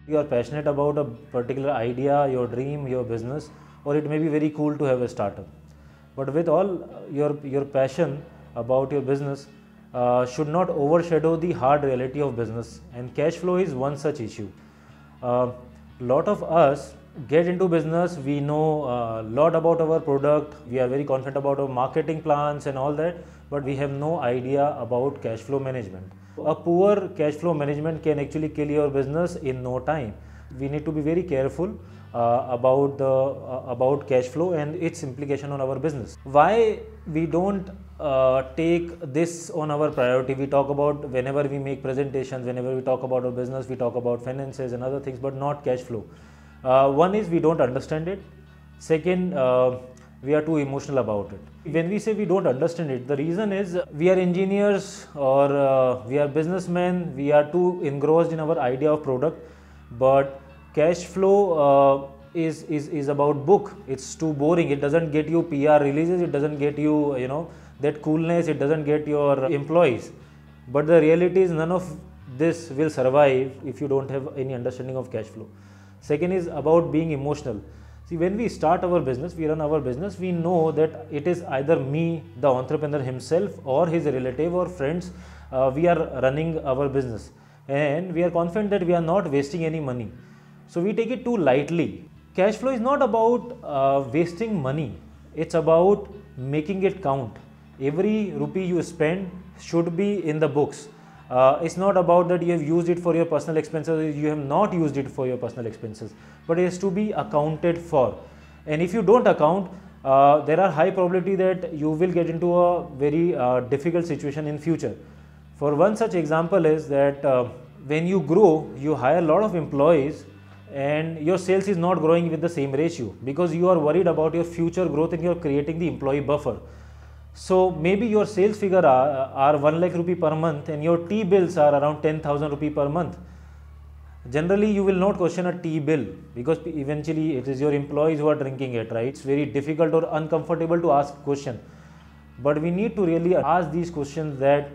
You are passionate about a particular idea, your dream, your business, or it may be very cool to have a startup. But with all your passion about your business should not overshadow the hard reality of business, and cash flow is one such issue. Lot of us get into business, we know a lot about our product, we are very confident about our marketing plans and all that, but we have no idea about cash flow management. A poor cash flow management can actually kill your business in no time. We need to be very careful about cash flow and its implication on our business. Why we don't take this on our priority? We talk about, whenever we make presentations, whenever we talk about our business, we talk about finances and other things, but not cash flow. One is we don't understand it. Second, we are too emotional about it. When we say we don't understand it, the reason is we are engineers or we are businessmen, we are too engrossed in our idea of product, but cash flow is about book. It's too boring. It doesn't get you PR releases, it doesn't get you, that coolness, it doesn't get your employees. But the reality is none of this will survive if you don't have any understanding of cash flow. Second is about being emotional. See, when we start our business, we run our business, we know that it is either me, the entrepreneur himself, or his relative or friends, we are running our business. And we are confident that we are not wasting any money. So we take it too lightly. Cash flow is not about wasting money. It's about making it count. Every rupee you spend should be in the books. It's not about that you have used it for your personal expenses, you have not used it for your personal expenses, but it has to be accounted for. And if you don't account, there are high probability that you will get into a very difficult situation in future. For one such example is that when you grow, you hire a lot of employees and your sales is not growing with the same ratio because you are worried about your future growth and you are creating the employee buffer. So maybe your sales figure are 1 lakh rupee per month and your T bills are around 10,000 rupee per month. Generally, you will not question a T bill because eventually it is your employees who are drinking it, right? It's very difficult or uncomfortable to ask question. But we need to really ask these questions that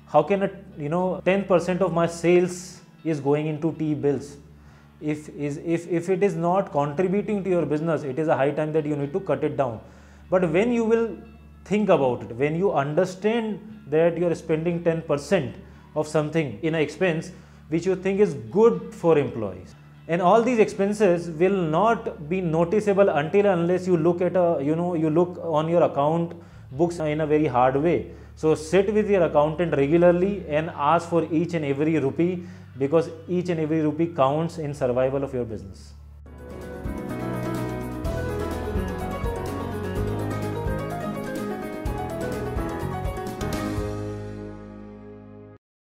how can 10% of my sales is going into T bills? If it is not contributing to your business, it is a high time that you need to cut it down. But when you will think about it, when you understand that you are spending 10% of something in an expense which you think is good for employees, and all these expenses will not be noticeable until unless you look at you look on your account books in a very hard way. So sit with your accountant regularly and ask for each and every rupee, because each and every rupee counts in survival of your business.